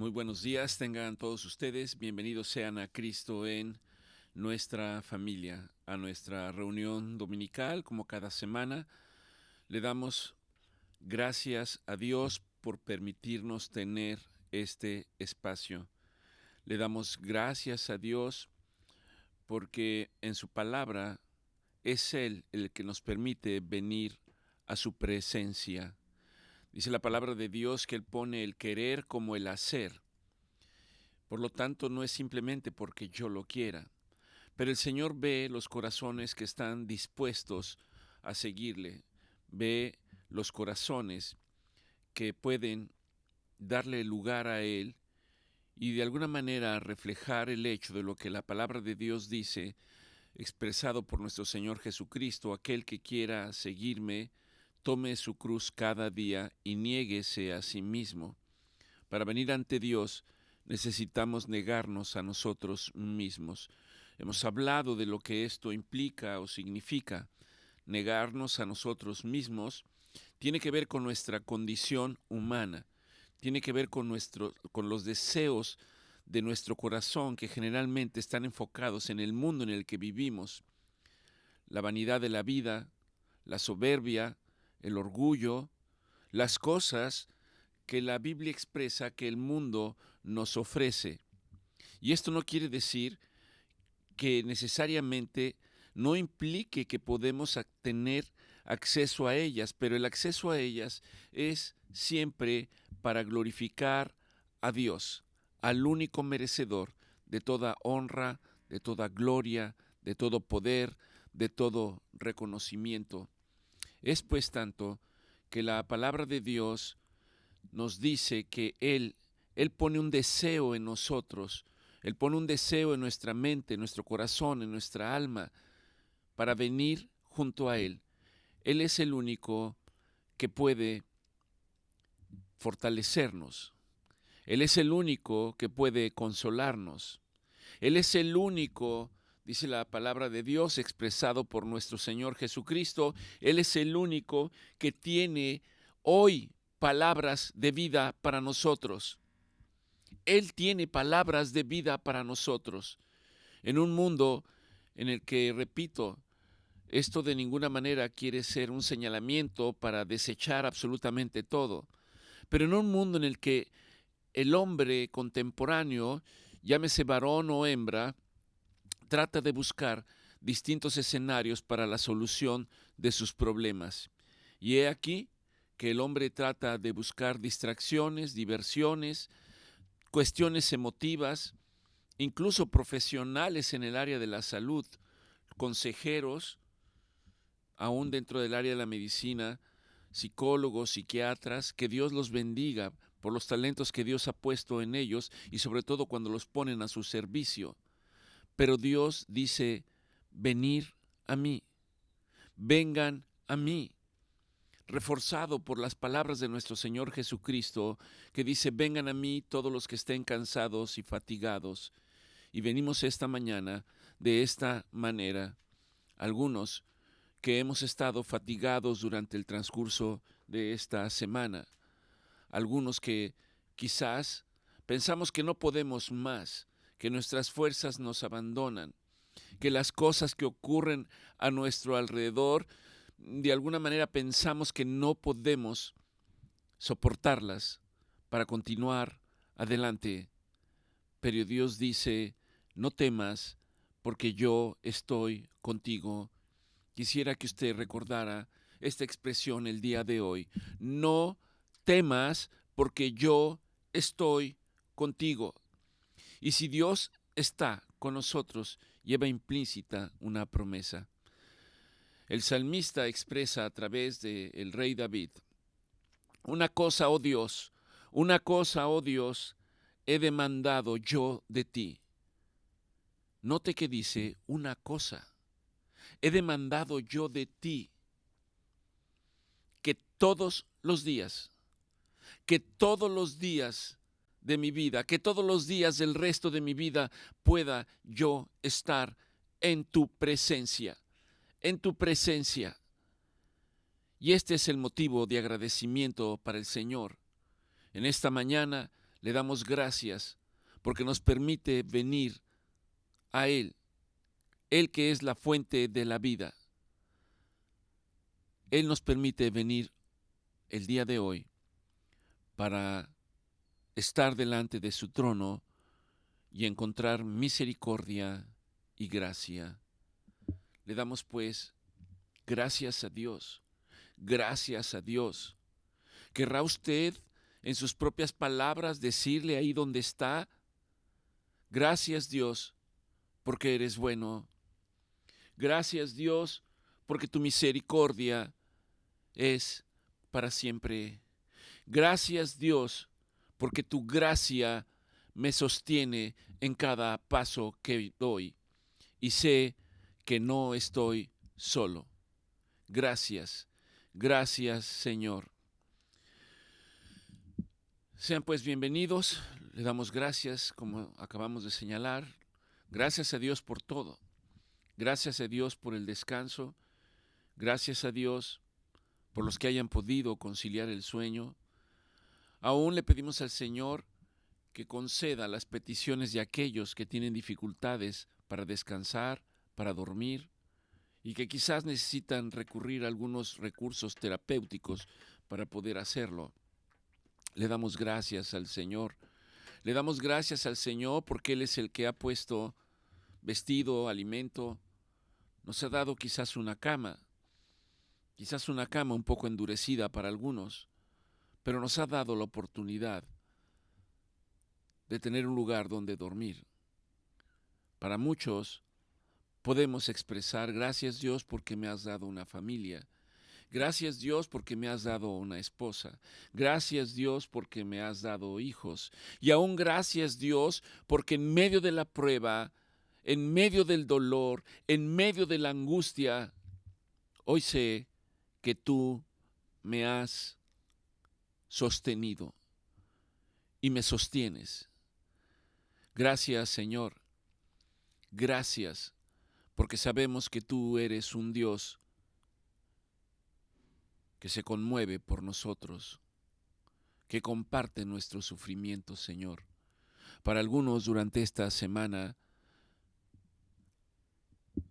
Muy buenos días, tengan todos ustedes. Bienvenidos sean a Cristo en nuestra familia, a nuestra reunión dominical, como cada semana. Le damos gracias a Dios por permitirnos tener este espacio. Le damos gracias a Dios porque en su palabra es Él el que nos permite venir a su presencia. Dice la palabra de Dios que Él pone el querer como el hacer. Por lo tanto, no es simplemente porque yo lo quiera, pero el Señor ve los corazones que están dispuestos a seguirle, ve los corazones que pueden darle lugar a Él y de alguna manera reflejar el hecho de lo que la palabra de Dios dice, expresado por nuestro Señor Jesucristo: aquel que quiera seguirme, tome su cruz cada día y niéguese a sí mismo. Para venir ante Dios necesitamos negarnos a nosotros mismos. Hemos hablado de lo que esto implica o significa. Negarnos a nosotros mismos tiene que ver con nuestra condición humana, tiene que ver con los deseos de nuestro corazón, que generalmente están enfocados en el mundo en el que vivimos. La vanidad de la vida, la soberbia, el orgullo, las cosas que la Biblia expresa que el mundo nos ofrece. Y esto no quiere decir que necesariamente no implique que podemos tener acceso a ellas, pero el acceso a ellas es siempre para glorificar a Dios, al único merecedor de toda honra, de toda gloria, de todo poder, de todo reconocimiento. Es pues tanto que la palabra de Dios nos dice que Él pone un deseo en nosotros, Él pone un deseo en nuestra mente, en nuestro corazón, en nuestra alma, para venir junto a Él. Él es el único que puede fortalecernos. Él es el único que puede consolarnos. Él es el único, dice la palabra de Dios, expresado por nuestro Señor Jesucristo. Él es el único que tiene hoy palabras de vida para nosotros. Él tiene palabras de vida para nosotros. En un mundo en el que, repito, esto de ninguna manera quiere ser un señalamiento para desechar absolutamente todo, pero en un mundo en el que el hombre contemporáneo, llámese varón o hembra, trata de buscar distintos escenarios para la solución de sus problemas. Y he aquí que el hombre trata de buscar distracciones, diversiones, cuestiones emotivas, incluso profesionales en el área de la salud, consejeros, aún dentro del área de la medicina, psicólogos, psiquiatras, que Dios los bendiga por los talentos que Dios ha puesto en ellos y sobre todo cuando los ponen a su servicio. Pero Dios dice: venir a mí, vengan a mí, reforzado por las palabras de nuestro Señor Jesucristo, que dice: vengan a mí todos los que estén cansados y fatigados. Y venimos esta mañana de esta manera, algunos que hemos estado fatigados durante el transcurso de esta semana, algunos que quizás pensamos que no podemos más, que nuestras fuerzas nos abandonan, que las cosas que ocurren a nuestro alrededor, de alguna manera pensamos que no podemos soportarlas para continuar adelante. Pero Dios dice: no temas, porque yo estoy contigo. Quisiera que usted recordara esta expresión el día de hoy: no temas, porque yo estoy contigo. Y si Dios está con nosotros, lleva implícita una promesa. El salmista expresa a través del rey David: una cosa, oh Dios, una cosa, oh Dios, he demandado yo de ti. Note que dice una cosa. He demandado yo de ti que todos los días de mi vida, que todos los días del resto de mi vida pueda yo estar en tu presencia, en tu presencia. Y este es el motivo de agradecimiento para el Señor. En esta mañana Le damos gracias porque nos permite venir a Él, Él que es la fuente de la vida. Él nos permite venir el día de hoy para estar delante de su trono y encontrar misericordia y gracia. Le damos pues gracias a Dios, gracias a Dios. ¿Querrá usted en sus propias palabras decirle ahí donde está? Gracias Dios, porque eres bueno. Gracias Dios, porque tu misericordia es para siempre. Gracias Dios, porque tu gracia me sostiene en cada paso que doy y sé que no estoy solo. Gracias, gracias Señor. Sean pues bienvenidos, le damos gracias como acabamos de señalar. Gracias a Dios por todo. Gracias a Dios por el descanso. Gracias a Dios por los que hayan podido conciliar el sueño. Aún le pedimos al Señor que conceda las peticiones de aquellos que tienen dificultades para descansar, para dormir, y que quizás necesitan recurrir a algunos recursos terapéuticos para poder hacerlo. Le damos gracias al Señor. Le damos gracias al Señor porque Él es el que ha puesto vestido, alimento. Nos ha dado quizás una cama un poco endurecida para algunos, pero nos ha dado la oportunidad de tener un lugar donde dormir. Para muchos podemos expresar, gracias Dios porque me has dado una familia. Gracias Dios porque me has dado una esposa. Gracias Dios porque me has dado hijos. Y aún gracias Dios porque en medio de la prueba, en medio del dolor, en medio de la angustia, hoy sé que tú me has sostenido y me sostienes. Gracias Señor. Gracias porque sabemos que tú eres un Dios que se conmueve por nosotros, que comparte nuestros sufrimientos, Señor. Para algunos durante esta semana,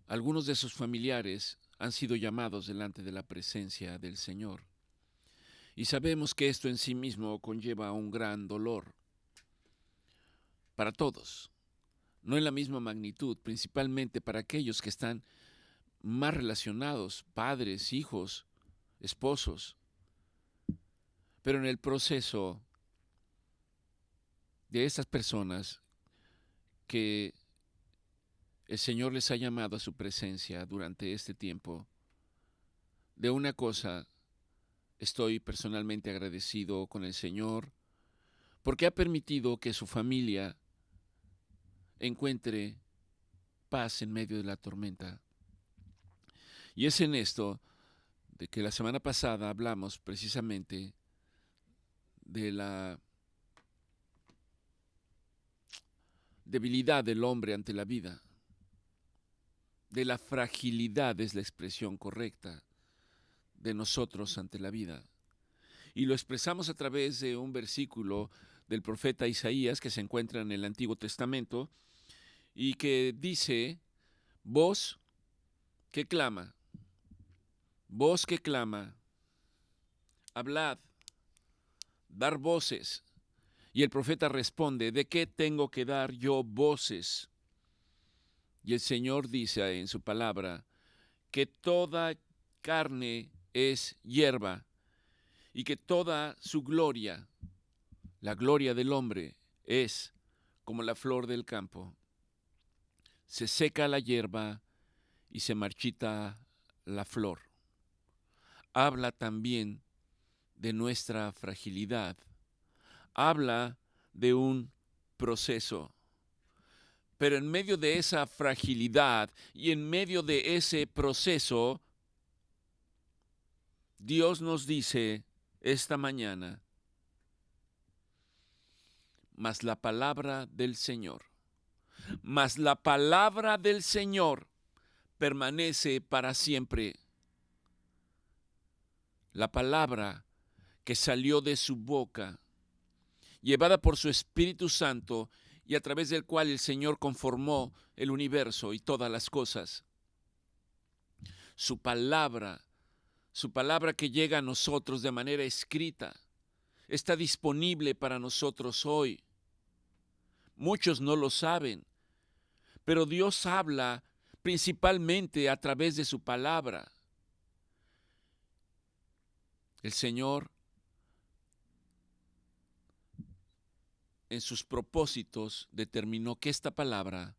algunos de sus familiares han sido llamados delante de la presencia del Señor. Y sabemos que esto en sí mismo conlleva un gran dolor para todos, no en la misma magnitud, principalmente para aquellos que están más relacionados, padres, hijos, esposos. Pero en el proceso de estas personas que el Señor les ha llamado a su presencia durante este tiempo, de una cosa estoy personalmente agradecido con el Señor, porque ha permitido que su familia encuentre paz en medio de la tormenta. Y es en esto de que la semana pasada hablamos precisamente de la debilidad del hombre ante la vida, de la fragilidad es la expresión correcta de nosotros ante la vida. Y lo expresamos a través de un versículo del profeta Isaías que se encuentra en el Antiguo Testamento y que dice, voz que clama, hablad, dar voces. Y el profeta responde, ¿de qué tengo que dar yo voces? Y el Señor dice en su palabra que toda carne es hierba y que toda su gloria, la gloria del hombre, es como la flor del campo. Se seca la hierba y se marchita la flor. Habla también de nuestra fragilidad. Habla de un proceso. Pero en medio de esa fragilidad y en medio de ese proceso, Dios nos dice esta mañana, mas la palabra del Señor permanece para siempre. La palabra que salió de su boca llevada por su Espíritu Santo y a través del cual el Señor conformó el universo y todas las cosas. Su palabra que llega a nosotros de manera escrita, está disponible para nosotros hoy. Muchos no lo saben, pero Dios habla principalmente a través de su palabra. El Señor, en sus propósitos, determinó que esta palabra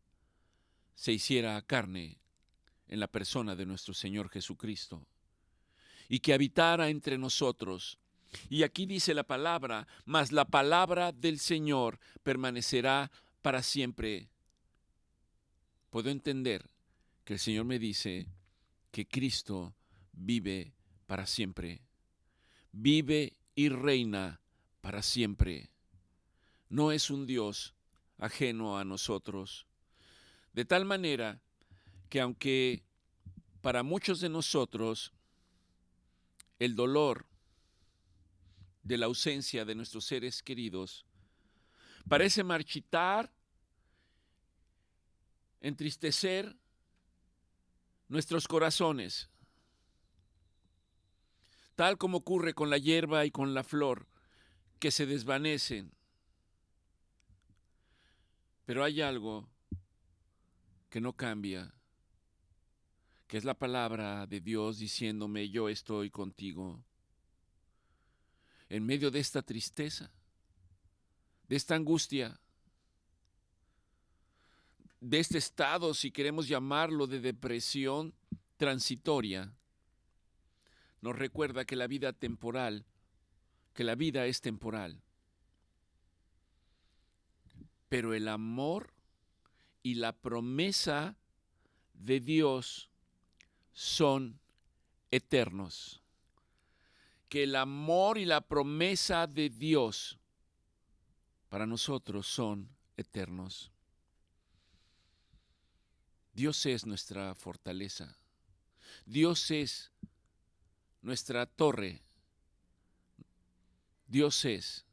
se hiciera carne en la persona de nuestro Señor Jesucristo y que habitara entre nosotros. Y aquí dice la palabra, mas la palabra del Señor permanecerá para siempre. Puedo entender que el Señor me dice que Cristo vive para siempre. Vive y reina para siempre. No es un Dios ajeno a nosotros. De tal manera que aunque para muchos de nosotros el dolor de la ausencia de nuestros seres queridos parece marchitar, entristecer nuestros corazones, tal como ocurre con la hierba y con la flor, que se desvanecen. Pero hay algo que no cambia, que es la palabra de Dios diciéndome: yo estoy contigo. En medio de esta tristeza, de esta angustia, de este estado, si queremos llamarlo, de depresión transitoria, nos recuerda que la vida es temporal. Pero el amor y la promesa de Dios son eternos. Que el amor y la promesa de Dios para nosotros son eternos. Dios es nuestra fortaleza. Dios es nuestra torre. Dios es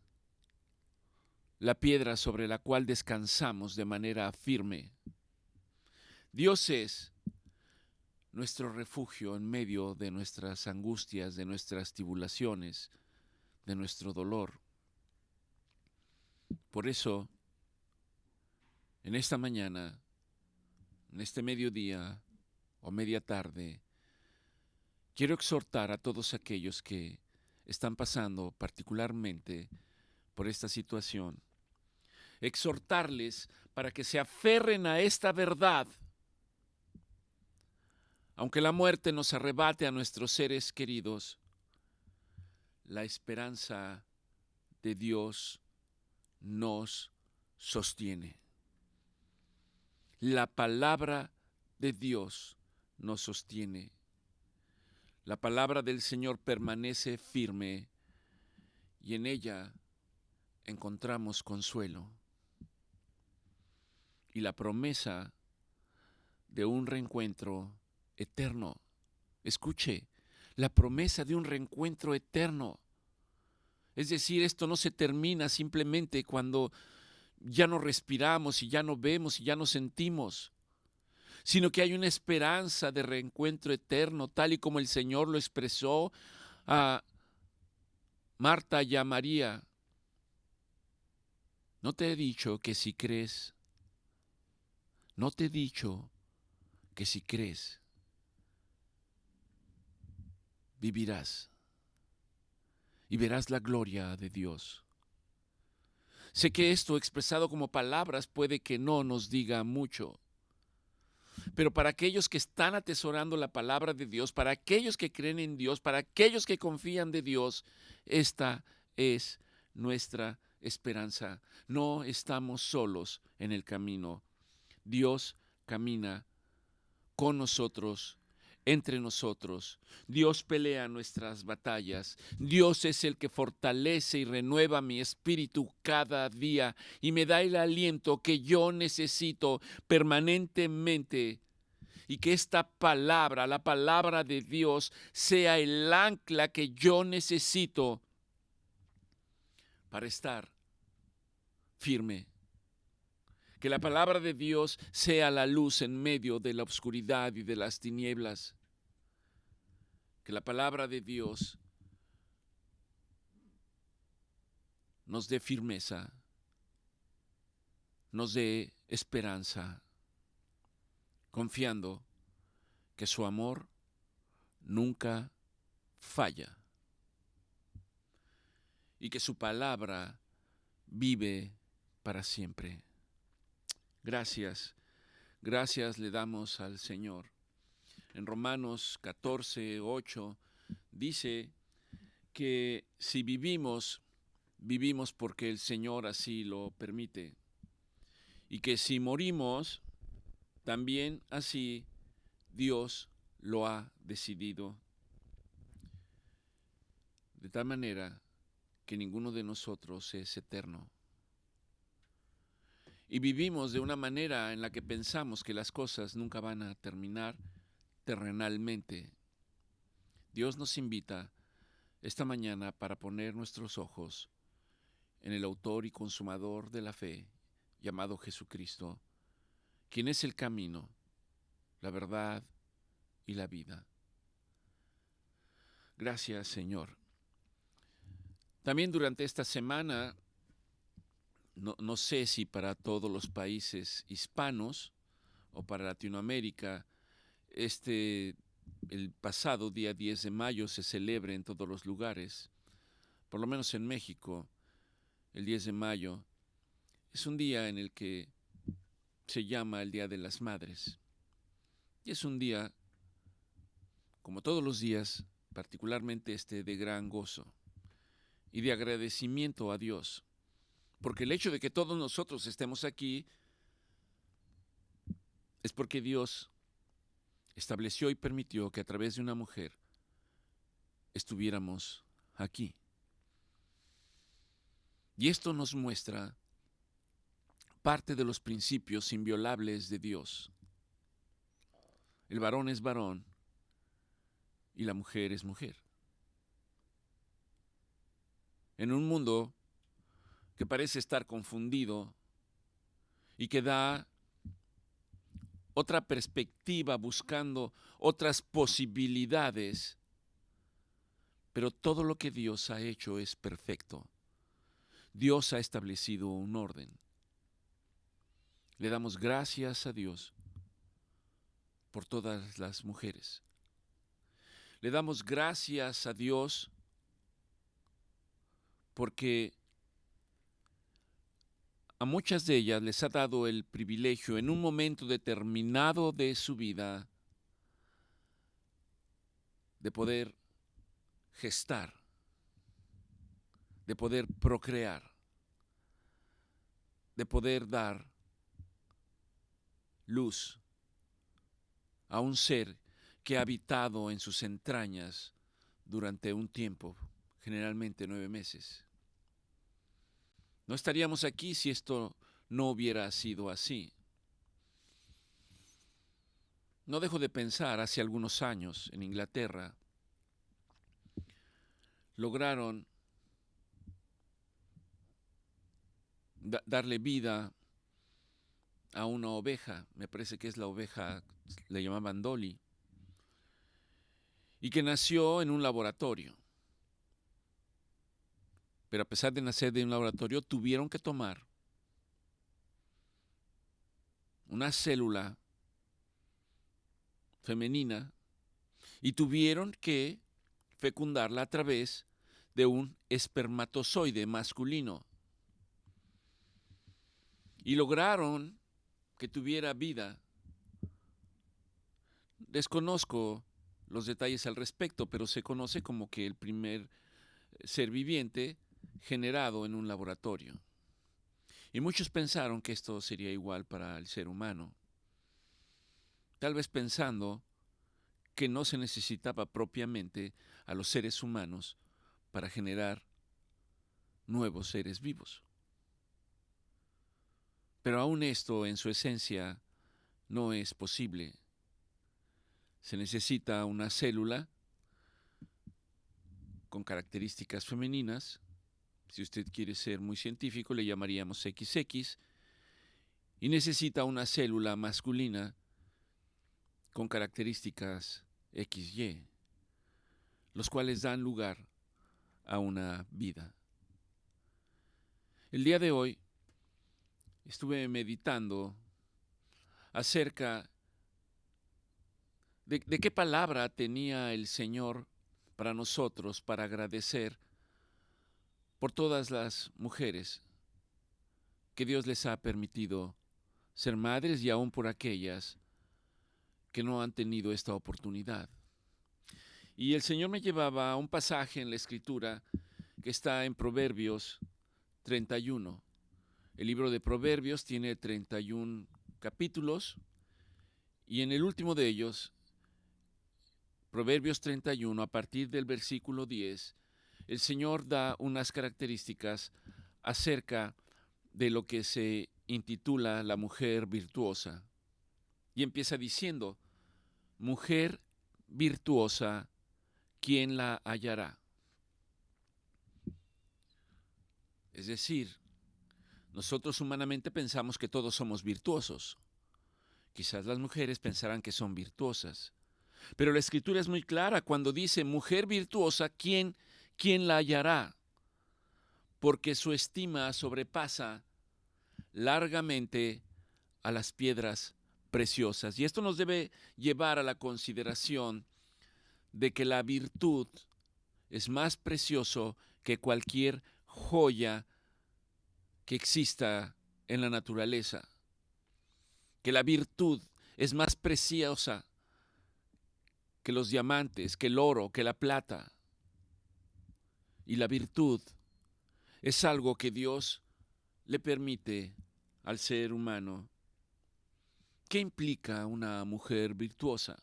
la piedra sobre la cual descansamos de manera firme. Dios es nuestro refugio en medio de nuestras angustias, de nuestras tribulaciones, de nuestro dolor. Por eso, en esta mañana, en este mediodía o media tarde, quiero exhortar a todos aquellos que están pasando particularmente por esta situación, exhortarles para que se aferren a esta verdad. Aunque la muerte nos arrebate a nuestros seres queridos, la esperanza de Dios nos sostiene. La palabra de Dios nos sostiene. La palabra del Señor permanece firme y en ella encontramos consuelo. Y la promesa de un reencuentro eterno. Escuche, la promesa de un reencuentro eterno. Es decir, esto no se termina simplemente cuando ya no respiramos y ya no vemos y ya no sentimos, sino que hay una esperanza de reencuentro eterno, tal y como el Señor lo expresó a Marta y a María. ¿No te he dicho que si crees? ¿No te he dicho que si crees, vivirás y verás la gloria de Dios? Sé que esto expresado como palabras puede que no nos diga mucho, pero para aquellos que están atesorando la palabra de Dios, para aquellos que creen en Dios, para aquellos que confían de Dios, esta es nuestra esperanza. No estamos solos en el camino. Dios camina con nosotros, entre nosotros. Dios pelea nuestras batallas. Dios es el que fortalece y renueva mi espíritu cada día y me da el aliento que yo necesito permanentemente. Y que esta palabra, la palabra de Dios, sea el ancla que yo necesito para estar firme. Que la palabra de Dios sea la luz en medio de la oscuridad y de las tinieblas. Que la palabra de Dios nos dé firmeza, nos dé esperanza, confiando que su amor nunca falla y que su palabra vive para siempre. Gracias, gracias le damos al Señor. En Romanos 14:8 dice que si vivimos, vivimos porque el Señor así lo permite. Y que si morimos, también así Dios lo ha decidido. De tal manera que ninguno de nosotros es eterno. Y vivimos de una manera en la que pensamos que las cosas nunca van a terminar terrenalmente. Dios nos invita esta mañana para poner nuestros ojos en el autor y consumador de la fe, llamado Jesucristo, quien es el camino, la verdad y la vida. Gracias, Señor. También durante esta semana, no sé si para todos los países hispanos o para Latinoamérica, el pasado día 10 de mayo se celebra en todos los lugares. Por lo menos en México, el 10 de mayo es un día en el que se llama el Día de las Madres. Y es un día, como todos los días, particularmente de gran gozo y de agradecimiento a Dios. Porque el hecho de que todos nosotros estemos aquí es porque Dios estableció y permitió que a través de una mujer estuviéramos aquí. Y esto nos muestra parte de los principios inviolables de Dios. El varón es varón y la mujer es mujer. En un mundo que parece estar confundido y que da otra perspectiva buscando otras posibilidades, pero todo lo que Dios ha hecho es perfecto. Dios ha establecido un orden. Le damos gracias a Dios por todas las mujeres. Le damos gracias a Dios porque a muchas de ellas les ha dado el privilegio en un momento determinado de su vida de poder gestar, de poder procrear, de poder dar luz a un ser que ha habitado en sus entrañas durante un tiempo, generalmente 9 meses. No estaríamos aquí si esto no hubiera sido así. No dejo de pensar, hace algunos años en Inglaterra, lograron darle vida a una oveja, me parece que es la oveja, le llamaban Dolly, y que nació en un laboratorio. Pero a pesar de nacer de un laboratorio, tuvieron que tomar una célula femenina y tuvieron que fecundarla a través de un espermatozoide masculino. Y lograron que tuviera vida. Desconozco los detalles al respecto, pero se conoce como que el primer ser viviente generado en un laboratorio. Y muchos pensaron que esto sería igual para el ser humano, tal vez pensando que no se necesitaba propiamente a los seres humanos para generar nuevos seres vivos. Pero aún esto en su esencia no es posible. Se necesita una célula con características femeninas, Si usted quiere ser muy científico, le llamaríamos XX, y necesita una célula masculina con características XY, los cuales dan lugar a una vida. El día de hoy estuve meditando acerca de qué palabra tenía el Señor para nosotros, para agradecer por todas las mujeres que Dios les ha permitido ser madres y aún por aquellas que no han tenido esta oportunidad. Y el Señor me llevaba a un pasaje en la Escritura que está en Proverbios 31. El libro de Proverbios tiene 31 capítulos y en el último de ellos, Proverbios 31, a partir del versículo 10, el Señor da unas características acerca de lo que se intitula la mujer virtuosa. Y empieza diciendo, mujer virtuosa, ¿quién la hallará? Es decir, nosotros humanamente pensamos que todos somos virtuosos. Quizás las mujeres pensarán que son virtuosas. Pero la Escritura es muy clara cuando dice, mujer virtuosa, ¿quién la hallará? Porque su estima sobrepasa largamente a las piedras preciosas. Y esto nos debe llevar a la consideración de que la virtud es más precioso que cualquier joya que exista en la naturaleza. Que la virtud es más preciosa que los diamantes, que el oro, que la plata. Y la virtud es algo que Dios le permite al ser humano. ¿Qué implica una mujer virtuosa?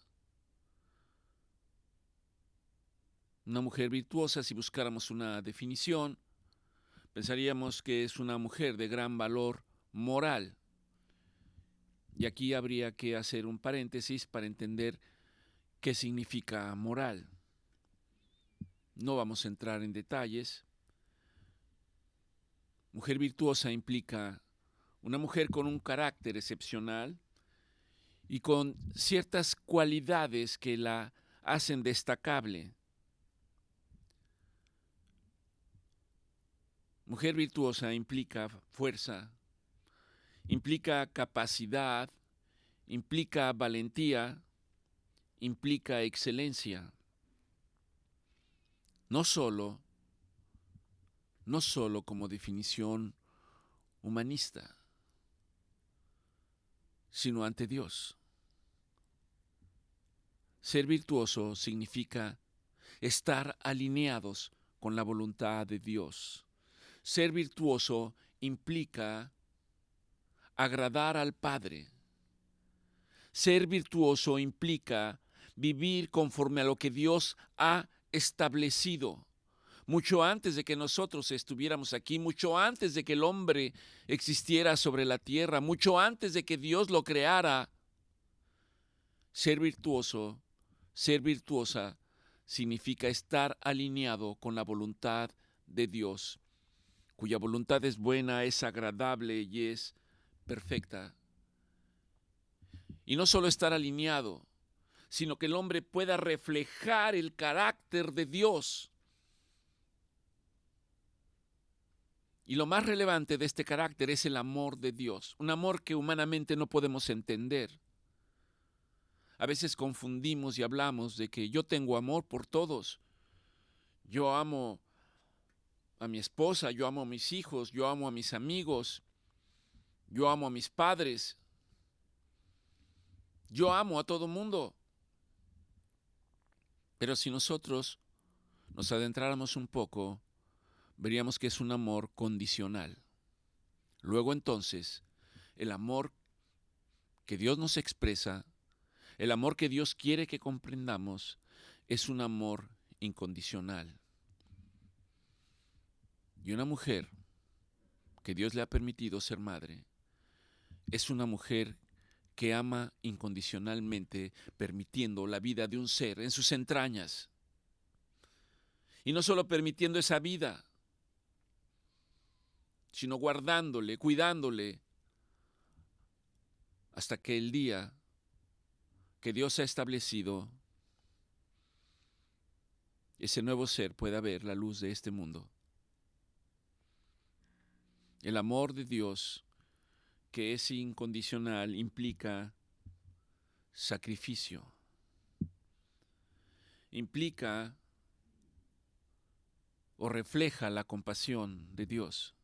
Una mujer virtuosa, si buscáramos una definición, pensaríamos que es una mujer de gran valor moral. Y aquí habría que hacer un paréntesis para entender qué significa moral. No vamos a entrar en detalles. Mujer virtuosa implica una mujer con un carácter excepcional y con ciertas cualidades que la hacen destacable. Mujer virtuosa implica fuerza, implica capacidad, implica valentía, implica excelencia. No solo como definición humanista, sino ante Dios. Ser virtuoso significa estar alineados con la voluntad de Dios. Ser virtuoso implica agradar al Padre. Ser virtuoso implica vivir conforme a lo que Dios ha establecido. Mucho antes de que nosotros estuviéramos aquí, mucho antes de que el hombre existiera sobre la tierra, mucho antes de que Dios lo creara. Ser virtuoso, ser virtuosa, significa estar alineado con la voluntad de Dios, cuya voluntad es buena, es agradable y es perfecta. Y no solo estar alineado, sino que el hombre pueda reflejar el carácter de Dios. Y lo más relevante de este carácter es el amor de Dios, un amor que humanamente no podemos entender. A veces confundimos y hablamos de que yo tengo amor por todos. Yo amo a mi esposa, yo amo a mis hijos, yo amo a mis amigos, yo amo a mis padres, yo amo a todo mundo. Pero si nosotros nos adentráramos un poco, veríamos que es un amor condicional. Luego entonces, el amor que Dios nos expresa, el amor que Dios quiere que comprendamos, es un amor incondicional. Y una mujer que Dios le ha permitido ser madre, es una mujer que ama incondicionalmente, permitiendo la vida de un ser en sus entrañas. Y no solo permitiendo esa vida, sino guardándole, cuidándole, hasta que el día que Dios ha establecido, ese nuevo ser pueda ver la luz de este mundo. El amor de Dios, que es incondicional, implica sacrificio, implica o refleja la compasión de Dios.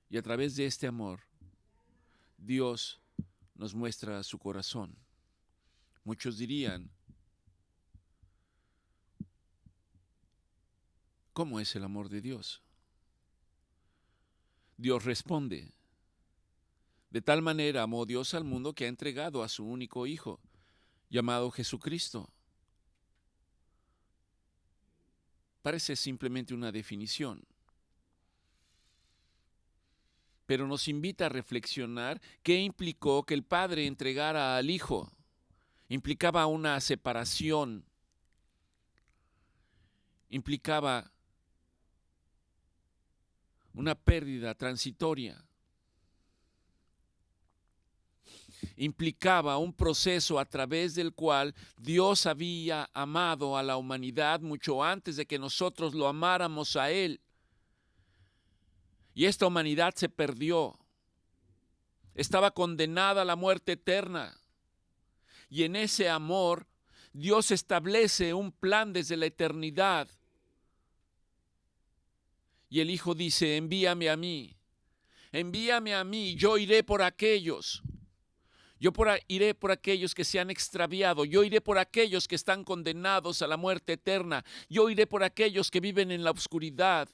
Y a través de este amor, Dios nos muestra su corazón. Muchos dirían, ¿cómo es el amor de Dios? Dios responde, de tal manera amó Dios al mundo que ha entregado a su único Hijo, llamado Jesucristo. Parece simplemente una definición, pero nos invita a reflexionar qué implicó que el Padre entregara al Hijo. Implicaba una separación, implicaba una pérdida transitoria, implicaba un proceso a través del cual Dios había amado a la humanidad mucho antes de que nosotros lo amáramos a Él. Y esta humanidad se perdió, estaba condenada a la muerte eterna. Y en ese amor, Dios establece un plan desde la eternidad. Y el Hijo dice, envíame a mí, yo iré por aquellos. Iré por aquellos que se han extraviado, yo iré por aquellos que están condenados a la muerte eterna, yo iré por aquellos que viven en la oscuridad,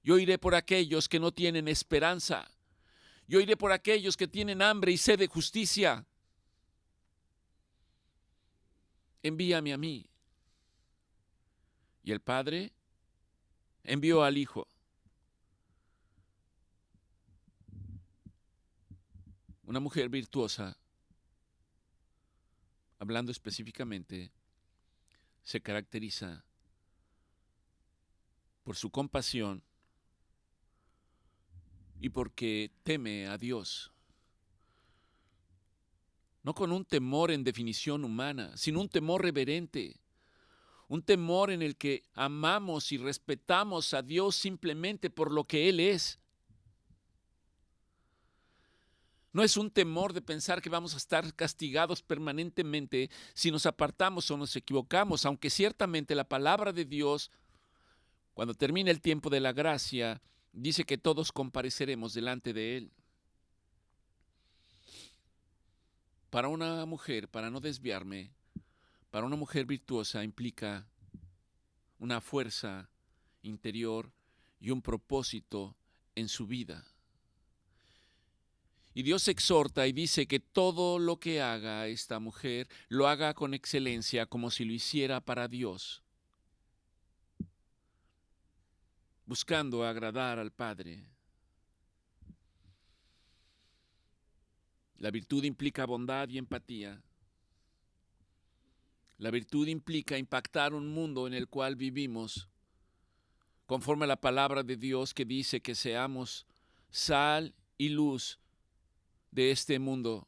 yo iré por aquellos que no tienen esperanza, yo iré por aquellos que tienen hambre y sed de justicia. Envíame a mí. Y el Padre envió al Hijo. Una mujer virtuosa, hablando específicamente, se caracteriza por su compasión y porque teme a Dios. No con un temor en definición humana, sino un temor reverente, un temor en el que amamos y respetamos a Dios simplemente por lo que Él es. No es un temor de pensar que vamos a estar castigados permanentemente si nos apartamos o nos equivocamos, aunque ciertamente la palabra de Dios, cuando termine el tiempo de la gracia, dice que todos compareceremos delante de Él. Para una mujer, para no desviarme, para una mujer virtuosa implica una fuerza interior y un propósito en su vida. Y Dios exhorta y dice que todo lo que haga esta mujer lo haga con excelencia, como si lo hiciera para Dios, buscando agradar al Padre. La virtud implica bondad y empatía. La virtud implica impactar un mundo en el cual vivimos, conforme a la palabra de Dios que dice que seamos sal y luz de este mundo.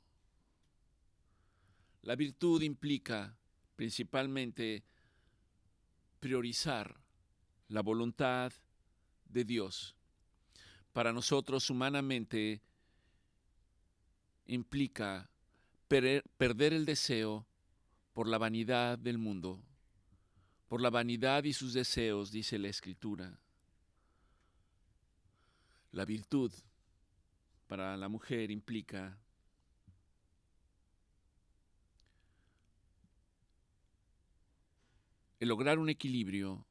La virtud implica principalmente priorizar la voluntad de Dios. Para nosotros humanamente implica perder el deseo por la vanidad del mundo, por la vanidad y sus deseos, dice la Escritura. La virtud para la mujer implica el lograr un equilibrio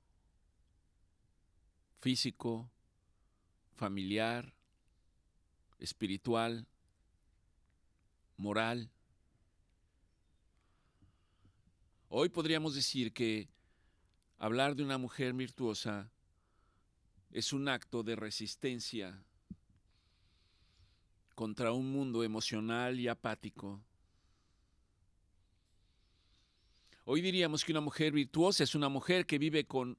físico, familiar, espiritual, moral. Hoy podríamos decir que hablar de una mujer virtuosa es un acto de resistencia contra un mundo emocional y apático. Hoy diríamos que una mujer virtuosa es una mujer que vive con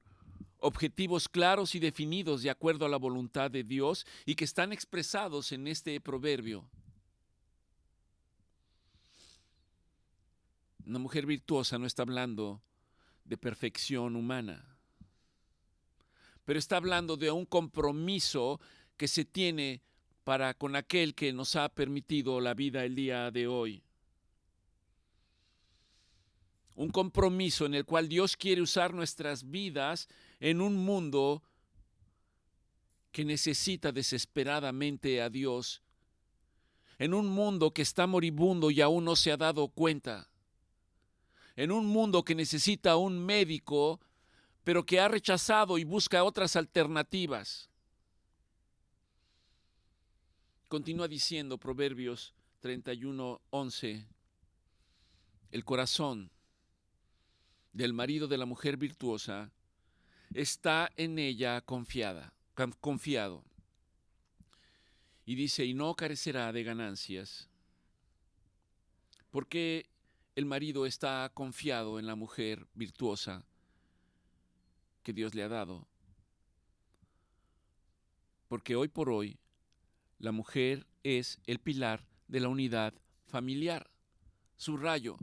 objetivos claros y definidos de acuerdo a la voluntad de Dios y que están expresados en este proverbio. Una mujer virtuosa no está hablando de perfección humana, pero está hablando de un compromiso que se tiene para con aquel que nos ha permitido la vida el día de hoy. Un compromiso en el cual Dios quiere usar nuestras vidas en un mundo que necesita desesperadamente a Dios, en un mundo que está moribundo y aún no se ha dado cuenta, en un mundo que necesita un médico, pero que ha rechazado y busca otras alternativas. Continúa diciendo Proverbios 31:11, el corazón del marido de la mujer virtuosa está en ella confiado. Y dice, y no carecerá de ganancias. Porque el marido está confiado en la mujer virtuosa que Dios le ha dado. Porque hoy por hoy la mujer es el pilar de la unidad familiar. Subrayo,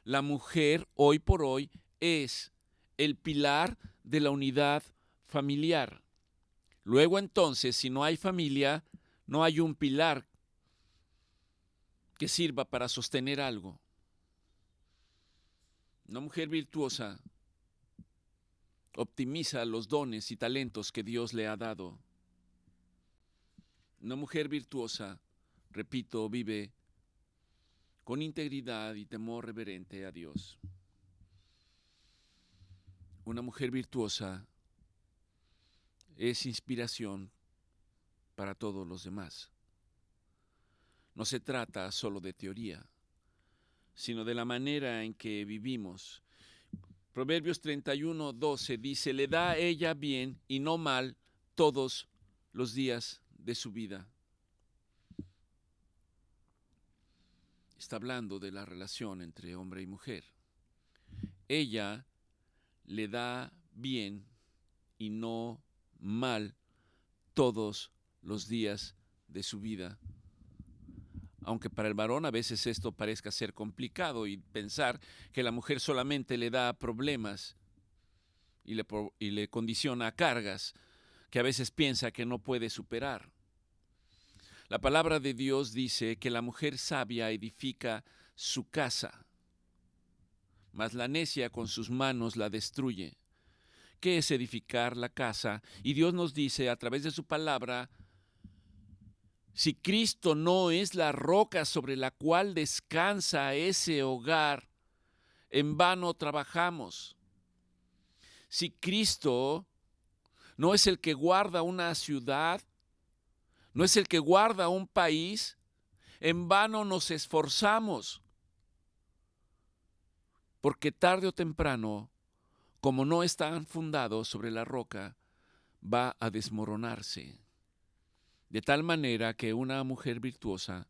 la mujer hoy por hoy es el pilar de la unidad familiar. Luego entonces, si no hay familia, no hay un pilar que sirva para sostener algo. Una mujer virtuosa optimiza los dones y talentos que Dios le ha dado. Una mujer virtuosa, repito, vive con integridad y temor reverente a Dios. Una mujer virtuosa es inspiración para todos los demás. No se trata solo de teoría, sino de la manera en que vivimos. Proverbios 31:12 dice, le da a ella bien y no mal todos los días de su vida. Está hablando de la relación entre hombre y mujer. Ella le da bien y no mal todos los días de su vida. Aunque para el varón a veces esto parezca ser complicado y pensar que la mujer solamente le da problemas y le condiciona cargas que a veces piensa que no puede superar. La palabra de Dios dice que la mujer sabia edifica su casa, mas la necia con sus manos la destruye. ¿Qué es edificar la casa? Y Dios nos dice a través de su palabra, si Cristo no es la roca sobre la cual descansa ese hogar, en vano trabajamos. Si Cristo no es el que guarda una ciudad, no es el que guarda un país, en vano nos esforzamos. Porque tarde o temprano, como no están fundados sobre la roca, va a desmoronarse. De tal manera que una mujer virtuosa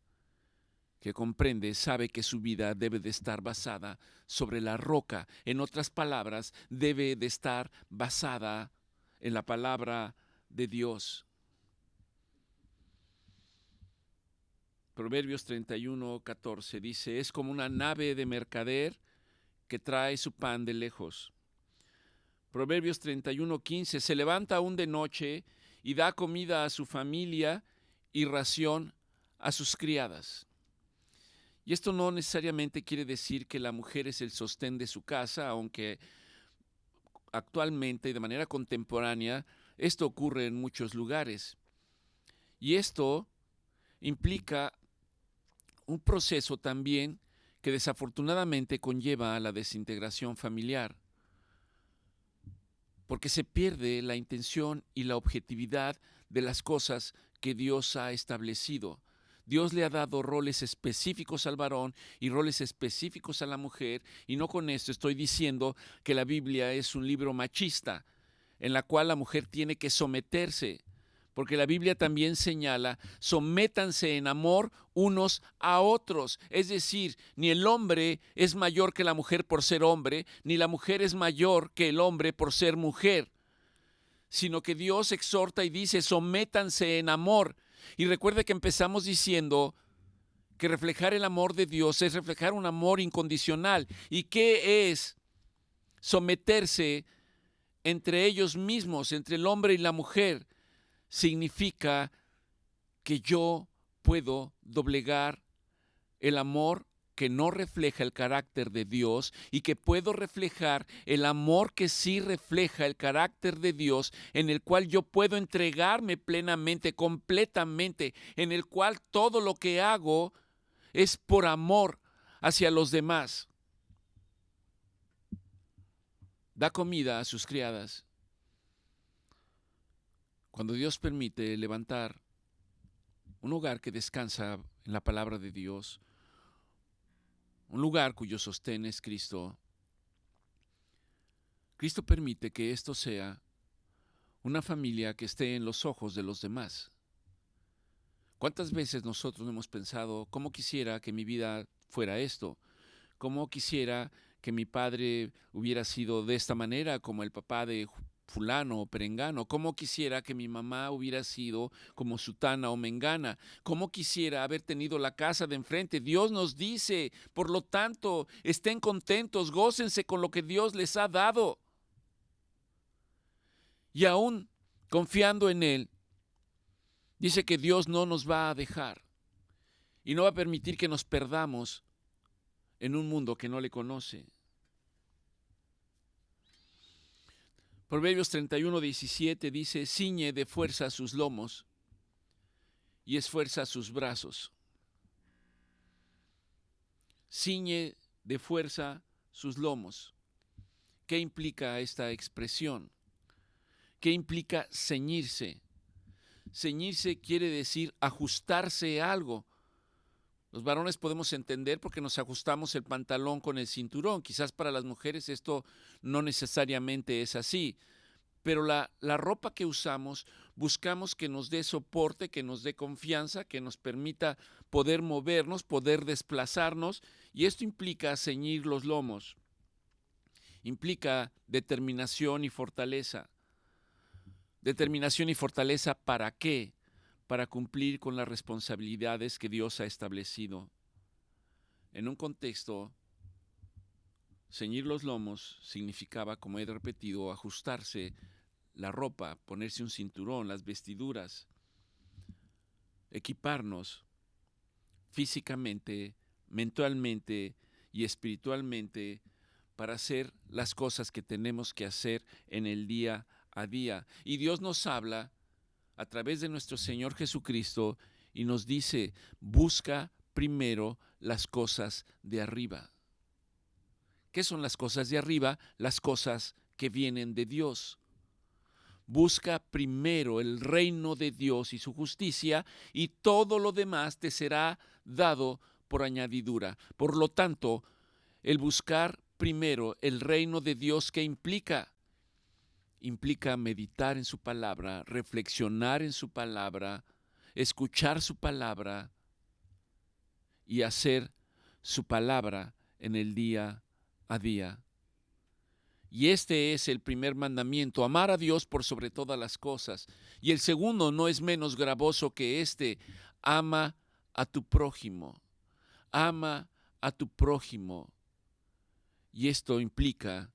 que comprende, sabe que su vida debe de estar basada sobre la roca. En otras palabras, debe de estar basada en la palabra de Dios. Proverbios 31:14 dice, es como una nave de mercader que trae su pan de lejos. Proverbios 31:15, se levanta aún de noche y da comida a su familia y ración a sus criadas. Y esto no necesariamente quiere decir que la mujer es el sostén de su casa, aunque actualmente y de manera contemporánea esto ocurre en muchos lugares. Y esto implica un proceso también que desafortunadamente conlleva a la desintegración familiar, porque se pierde la intención y la objetividad de las cosas que Dios ha establecido. Dios le ha dado roles específicos al varón y roles específicos a la mujer, y no con esto estoy diciendo que la Biblia es un libro machista, en la cual la mujer tiene que someterse, porque la Biblia también señala, sométanse en amor unos a otros. Es decir, ni el hombre es mayor que la mujer por ser hombre, ni la mujer es mayor que el hombre por ser mujer. sino que Dios exhorta y dice, sométanse en amor. Y recuerde que empezamos diciendo que reflejar el amor de Dios es reflejar un amor incondicional. ¿Y qué es someterse entre ellos mismos, entre el hombre y la mujer? Significa que yo puedo doblegar el amor que no refleja el carácter de Dios y que puedo reflejar el amor que sí refleja el carácter de Dios, en el cual yo puedo entregarme plenamente, completamente, en el cual todo lo que hago es por amor hacia los demás. Da comida a sus criadas. Cuando Dios permite levantar un hogar que descansa en la palabra de Dios, un lugar cuyo sostén es Cristo, Cristo permite que esto sea una familia que esté en los ojos de los demás. ¿Cuántas veces nosotros hemos pensado, cómo quisiera que mi vida fuera esto? ¿Cómo quisiera que mi padre hubiera sido de esta manera, como el papá de fulano o perengano? ¿Cómo quisiera que mi mamá hubiera sido como sutana o mengana? ¿Cómo quisiera haber tenido la casa de enfrente? Dios nos dice, por lo tanto, estén contentos, gócense con lo que Dios les ha dado. Y aún confiando en Él, dice que Dios no nos va a dejar y no va a permitir que nos perdamos en un mundo que no le conoce. Proverbios 31:17 dice, ciñe de fuerza sus lomos y esfuerza sus brazos. Ciñe de fuerza sus lomos. ¿Qué implica esta expresión? ¿Qué implica ceñirse? Ceñirse quiere decir ajustarse a algo. Los varones podemos entender porque nos ajustamos el pantalón con el cinturón. Quizás para las mujeres esto no necesariamente es así. Pero la ropa que usamos, buscamos que nos dé soporte, que nos dé confianza, que nos permita poder movernos, poder desplazarnos. Y esto implica ceñir los lomos. Implica determinación y fortaleza. Determinación y fortaleza, ¿para qué? Para cumplir con las responsabilidades que Dios ha establecido. En un contexto, ceñir los lomos significaba, como he repetido, ajustarse la ropa, ponerse un cinturón, las vestiduras, equiparnos físicamente, mentalmente y espiritualmente para hacer las cosas que tenemos que hacer en el día a día. Y Dios nos habla a través de nuestro Señor Jesucristo y nos dice, busca primero las cosas de arriba. ¿Qué son las cosas de arriba? Las cosas que vienen de Dios. Busca primero el reino de Dios y su justicia, y todo lo demás te será dado por añadidura. Por lo tanto, el buscar primero el reino de Dios, ¿qué implica? Implica meditar en su palabra, reflexionar en su palabra, escuchar su palabra y hacer su palabra en el día a día. Y este es el primer mandamiento, amar a Dios por sobre todas las cosas. Y el segundo no es menos gravoso que este, ama a tu prójimo. Ama a tu prójimo. Y esto implica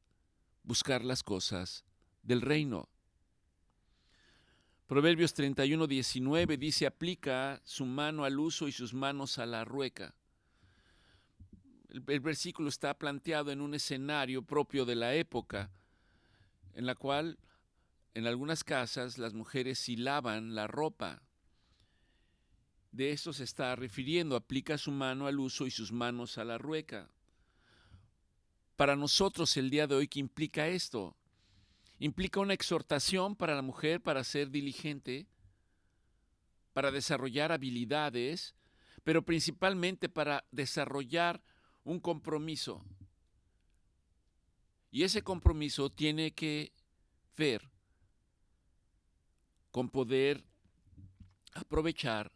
buscar las cosas del reino. Proverbios 31:19 dice, aplica su mano al uso y sus manos a la rueca. El versículo está planteado en un escenario propio de la época, en la cual en algunas casas las mujeres hilaban la ropa. De esto se está refiriendo, aplica su mano al uso y sus manos a la rueca. Para nosotros el día de hoy, ¿qué implica esto? Implica una exhortación para la mujer para ser diligente, para desarrollar habilidades, pero principalmente para desarrollar un compromiso. Y ese compromiso tiene que ver con poder aprovechar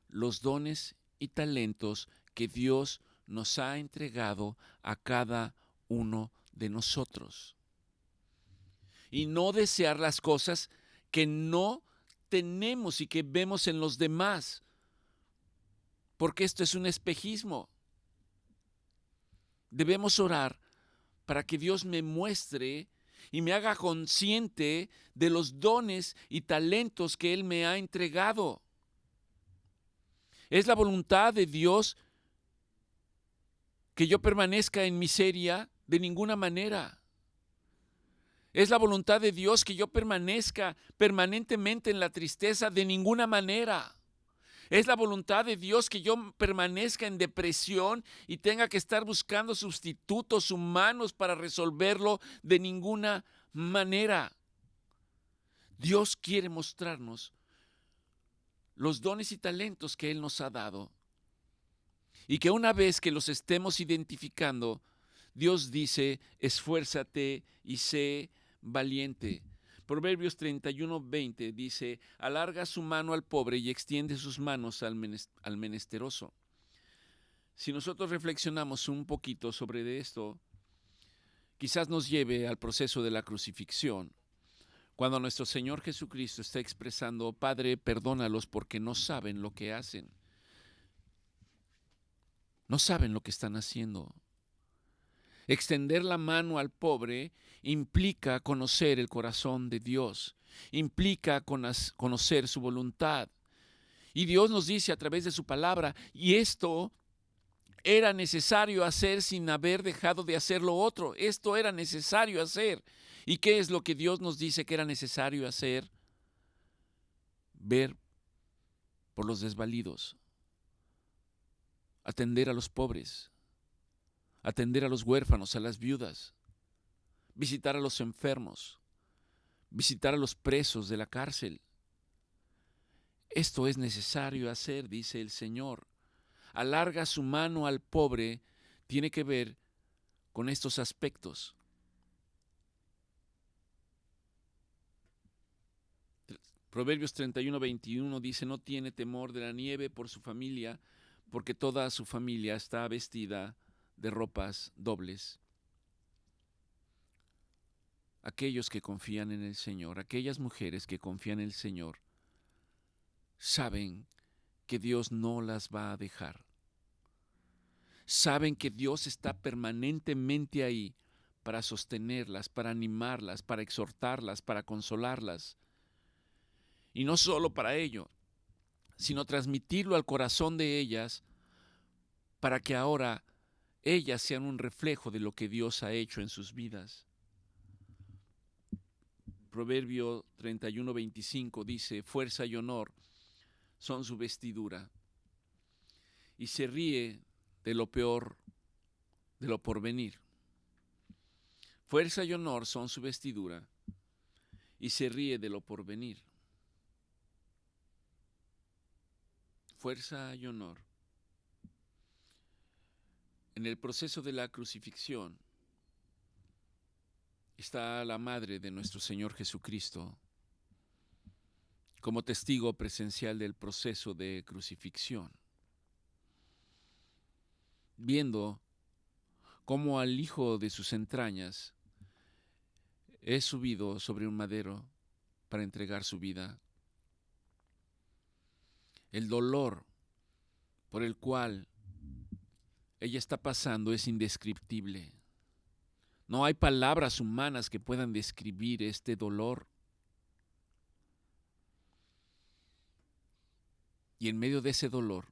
los dones y talentos que Dios nos ha entregado a cada uno de nosotros. y no desear las cosas que no tenemos y que vemos en los demás, porque esto es un espejismo. Debemos orar para que Dios me muestre y me haga consciente de los dones y talentos que Él me ha entregado. Es la voluntad de Dios que yo permanezca en miseria de ninguna manera. Es la voluntad de Dios que yo permanezca permanentemente en la tristeza de ninguna manera. Es la voluntad de Dios que yo permanezca en depresión y tenga que estar buscando sustitutos humanos para resolverlo de ninguna manera. Dios quiere mostrarnos los dones y talentos que Él nos ha dado. Y que una vez que los estemos identificando, Dios dice, esfuérzate y sé valiente. Proverbios 31:20 dice, alarga su mano al pobre y extiende sus manos al menesteroso. Si nosotros reflexionamos un poquito sobre esto, quizás nos lleve al proceso de la crucifixión, cuando nuestro Señor Jesucristo está expresando, Padre, perdónalos porque no saben lo que hacen. No saben lo que están haciendo. Extender la mano al pobre implica conocer el corazón de Dios, implica conocer su voluntad. Y Dios nos dice a través de su palabra, y esto era necesario hacer sin haber dejado de hacer lo otro. Esto era necesario hacer. ¿Y qué es lo que Dios nos dice que era necesario hacer? Ver por los desvalidos, atender a los pobres, atender a los huérfanos, a las viudas, visitar a los enfermos, visitar a los presos de la cárcel. Esto es necesario hacer, dice el Señor. Alarga su mano al pobre, tiene que ver con estos aspectos. Proverbios 31:21 dice, no tiene temor de la nieve por su familia, porque toda su familia está vestida de ropas dobles. Aquellos que confían en el Señor, aquellas mujeres que confían en el Señor, saben que Dios no las va a dejar. Saben que Dios está permanentemente ahí para sostenerlas, para animarlas, para exhortarlas, para consolarlas. Y no solo para ello, sino transmitirlo al corazón de ellas para que ahora ellas sean un reflejo de lo que Dios ha hecho en sus vidas. Proverbio 31:25 dice, fuerza y honor son su vestidura, y se ríe de lo peor, de lo porvenir. Fuerza y honor son su vestidura, y se ríe de lo porvenir. Fuerza y honor. En el proceso de la crucifixión está la madre de nuestro Señor Jesucristo como testigo presencial del proceso de crucifixión, viendo cómo al hijo de sus entrañas es subido sobre un madero para entregar su vida. El dolor por el cual ella está pasando es indescriptible. No hay palabras humanas que puedan describir este dolor. Y en medio de ese dolor,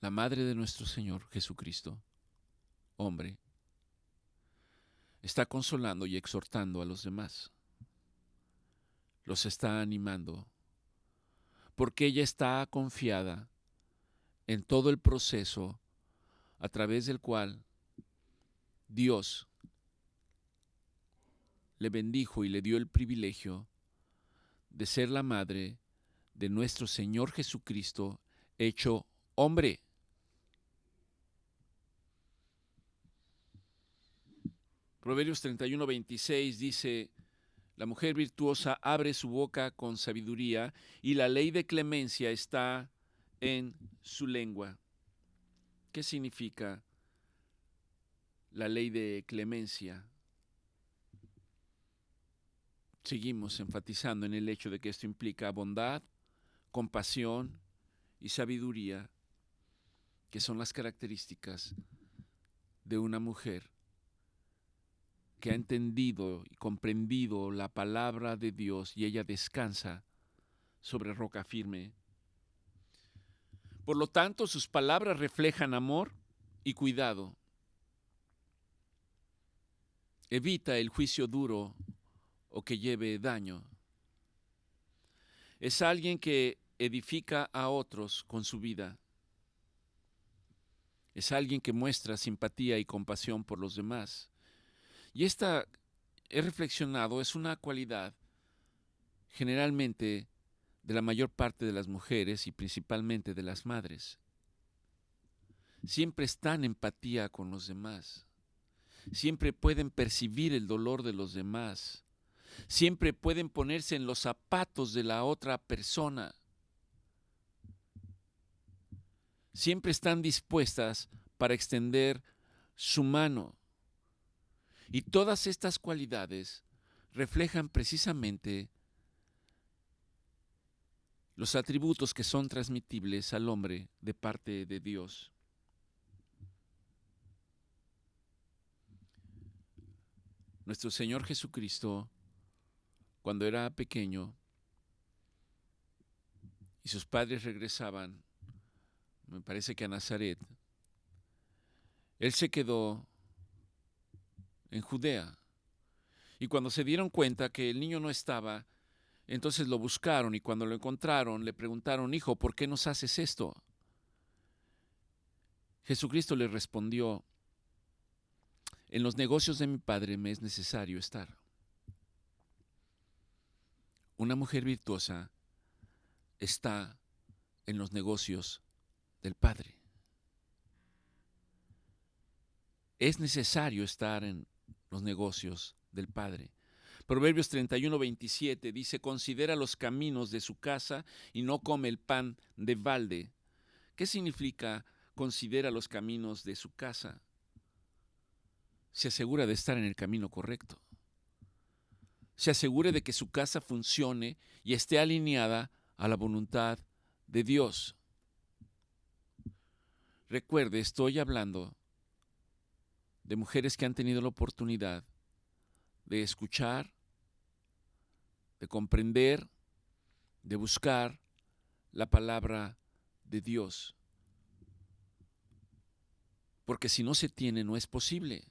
la madre de nuestro Señor Jesucristo, hombre, está consolando y exhortando a los demás. Los está animando, porque ella está confiada en todo el proceso a través del cual Dios le bendijo y le dio el privilegio de ser la madre de nuestro Señor Jesucristo hecho hombre. Proverbios 31:26 dice, la mujer virtuosa abre su boca con sabiduría y la ley de clemencia está en su lengua. ¿Qué significa la ley de clemencia? Seguimos enfatizando en el hecho de que esto implica bondad, compasión y sabiduría, que son las características de una mujer que ha entendido y comprendido la palabra de Dios y ella descansa sobre roca firme. Por lo tanto, sus palabras reflejan amor y cuidado. Evita el juicio duro o que lleve daño. Es alguien que edifica a otros con su vida. Es alguien que muestra simpatía y compasión por los demás. Y esta, he reflexionado, es una cualidad generalmente de la mayor parte de las mujeres y principalmente de las madres. Siempre están en empatía con los demás. Siempre pueden percibir el dolor de los demás. Siempre pueden ponerse en los zapatos de la otra persona. Siempre están dispuestas para extender su mano. Y todas estas cualidades reflejan precisamente los atributos que son transmitibles al hombre de parte de Dios. Nuestro Señor Jesucristo, cuando era pequeño y sus padres regresaban, me parece que a Nazaret, Él se quedó en Judea. Y cuando se dieron cuenta que el niño no estaba, entonces lo buscaron y cuando lo encontraron le preguntaron: hijo, ¿por qué nos haces esto? Jesucristo le respondió: en los negocios de mi Padre me es necesario estar. Una mujer virtuosa está en los negocios del Padre. Es necesario estar en los negocios del Padre. Proverbios 31:27 dice: considera los caminos de su casa y no come el pan de balde. ¿Qué significa considera los caminos de su casa? Se asegura de estar en el camino correcto. Se asegure de que su casa funcione y esté alineada a la voluntad de Dios. Recuerde, estoy hablando de mujeres que han tenido la oportunidad de escuchar, de comprender, de buscar la palabra de Dios. Porque si no se tiene, no es posible.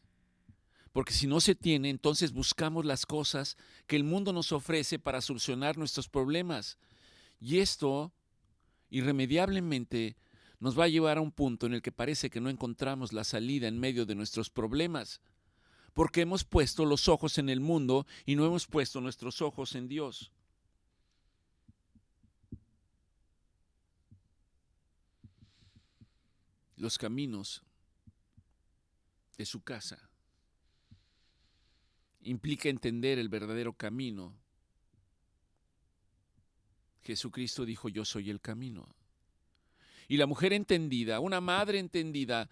Porque si no se tiene, entonces buscamos las cosas que el mundo nos ofrece para solucionar nuestros problemas. Y esto, irremediablemente, nos va a llevar a un punto en el que parece que no encontramos la salida en medio de nuestros problemas. Porque hemos puesto los ojos en el mundo y no hemos puesto nuestros ojos en Dios. Los caminos de su casa implica entender el verdadero camino. Jesucristo dijo: yo soy el camino. Y la mujer entendida, una madre entendida,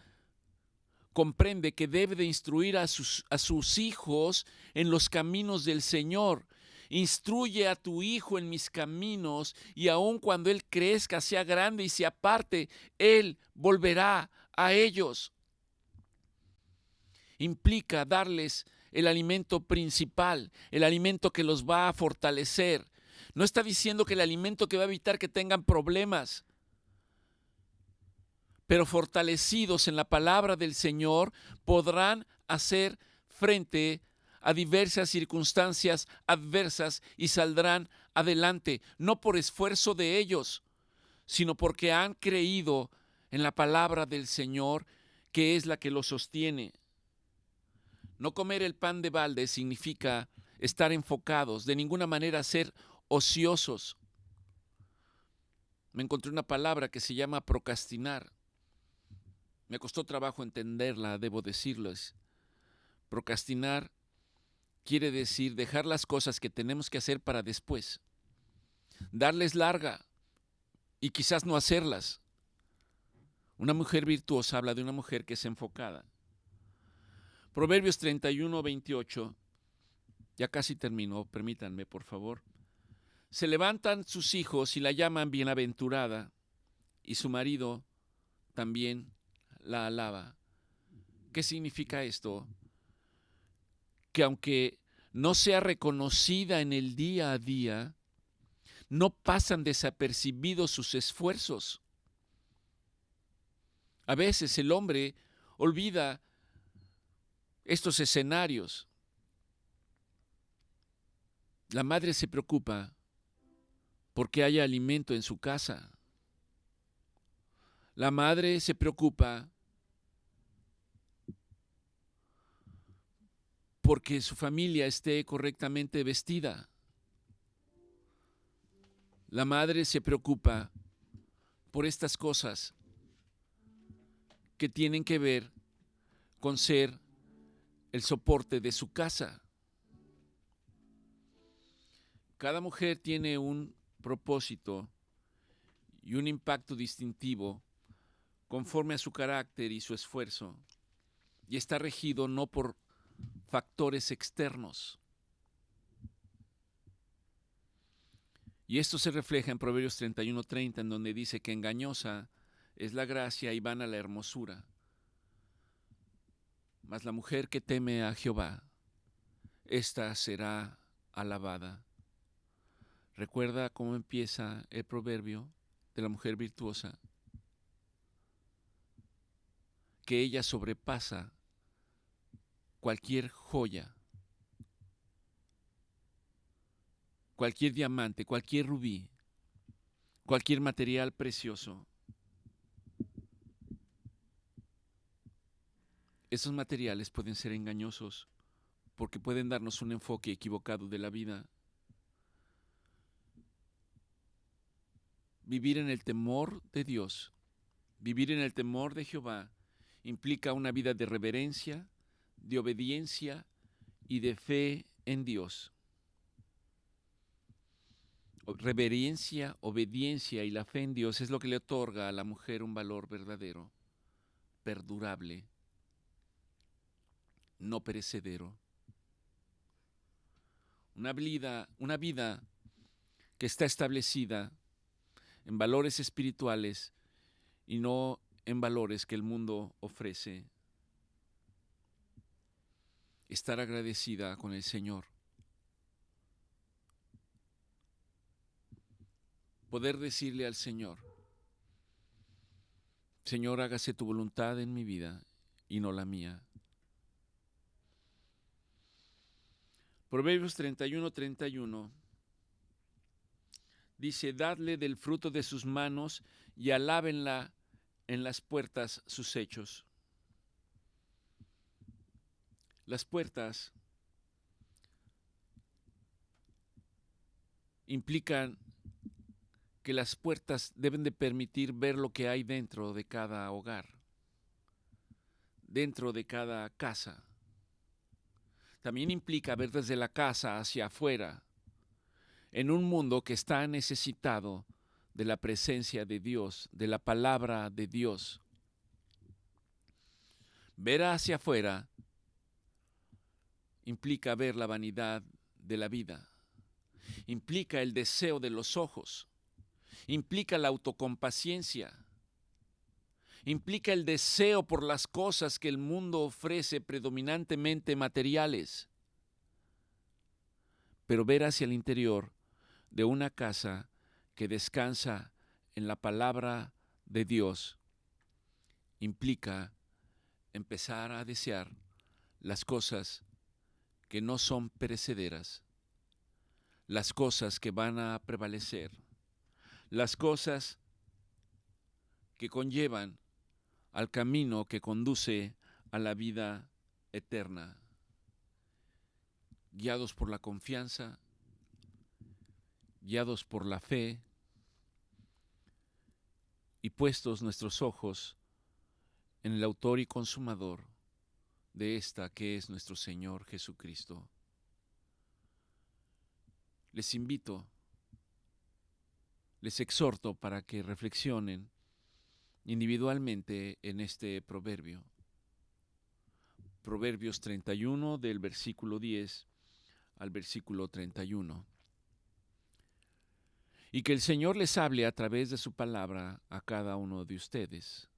comprende que debe de instruir a sus hijos en los caminos del Señor. Instruye a tu hijo en mis caminos y aun cuando él crezca, sea grande y se aparte, él volverá a ellos. Implica darles el alimento principal, el alimento que los va a fortalecer. No está diciendo que el alimento que va a evitar que tengan problemas, pero fortalecidos en la palabra del Señor podrán hacer frente a diversas circunstancias adversas y saldrán adelante, no por esfuerzo de ellos, sino porque han creído en la palabra del Señor, que es la que los sostiene. No comer el pan de balde significa estar enfocados, de ninguna manera ser ociosos. Me encontré una palabra que se llama procrastinar. Me costó trabajo entenderla, debo decirles. Procrastinar quiere decir dejar las cosas que tenemos que hacer para después, darles larga y quizás no hacerlas. Una mujer virtuosa habla de una mujer que es enfocada. Proverbios 31:28 Ya casi termino, permítanme, por favor. Se levantan sus hijos y la llaman bienaventurada, y su marido también la alaba. ¿Qué significa esto? Que aunque no sea reconocida en el día a día, no pasan desapercibidos sus esfuerzos. A veces el hombre olvida estos escenarios. La madre se preocupa porque haya alimento en su casa. La madre se preocupa porque su familia esté correctamente vestida. La madre se preocupa por estas cosas que tienen que ver con ser el soporte de su casa. Cada mujer tiene un propósito y un impacto distintivo conforme a su carácter y su esfuerzo, y está regido no por factores externos. Y esto se refleja en Proverbios 31:30, en donde dice que engañosa es la gracia y vana la hermosura. Mas la mujer que teme a Jehová, ésta será alabada. ¿Recuerda cómo empieza el proverbio de la mujer virtuosa? Que ella sobrepasa cualquier joya, cualquier diamante, cualquier rubí, cualquier material precioso. Esos materiales pueden ser engañosos porque pueden darnos un enfoque equivocado de la vida. Vivir en el temor de Dios, vivir en el temor de Jehová, implica una vida de reverencia, de obediencia y de fe en Dios. Reverencia, obediencia y la fe en Dios es lo que le otorga a la mujer un valor verdadero, perdurable, no perecedero. Una vida que está establecida en valores espirituales y no en valores que el mundo ofrece. Estar agradecida con el Señor. Poder decirle al Señor, Señor, hágase tu voluntad en mi vida y no la mía. Proverbios 31:31 dice, dadle del fruto de sus manos y alábenla en las puertas sus hechos. Las puertas implican que las puertas deben de permitir ver lo que hay dentro de cada hogar, dentro de cada casa. También implica ver desde la casa hacia afuera, en un mundo que está necesitado de la presencia de Dios, de la palabra de Dios. Ver hacia afuera implica ver la vanidad de la vida, implica el deseo de los ojos, implica la autocompaciencia, implica el deseo por las cosas que el mundo ofrece predominantemente materiales. Pero ver hacia el interior de una casa que descansa en la palabra de Dios implica empezar a desear las cosas que no son perecederas, las cosas que van a prevalecer, las cosas que conllevan al camino que conduce a la vida eterna, guiados por la confianza, guiados por la fe y puestos nuestros ojos en el autor y consumador de esta que es nuestro Señor Jesucristo. Les invito, les exhorto para que reflexionen individualmente en este proverbio. Proverbios 31 del versículo 10 al versículo 31. Y que el Señor les hable a través de su palabra a cada uno de ustedes.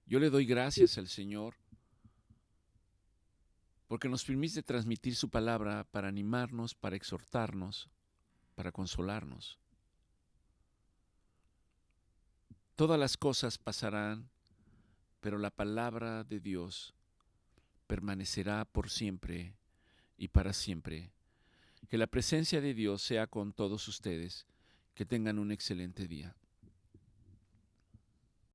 Yo le doy gracias al Señor porque nos permite transmitir su palabra para animarnos, para exhortarnos, para consolarnos. Todas las cosas pasarán, pero la palabra de Dios permanecerá por siempre y para siempre. Que la presencia de Dios sea con todos ustedes. Que tengan un excelente día.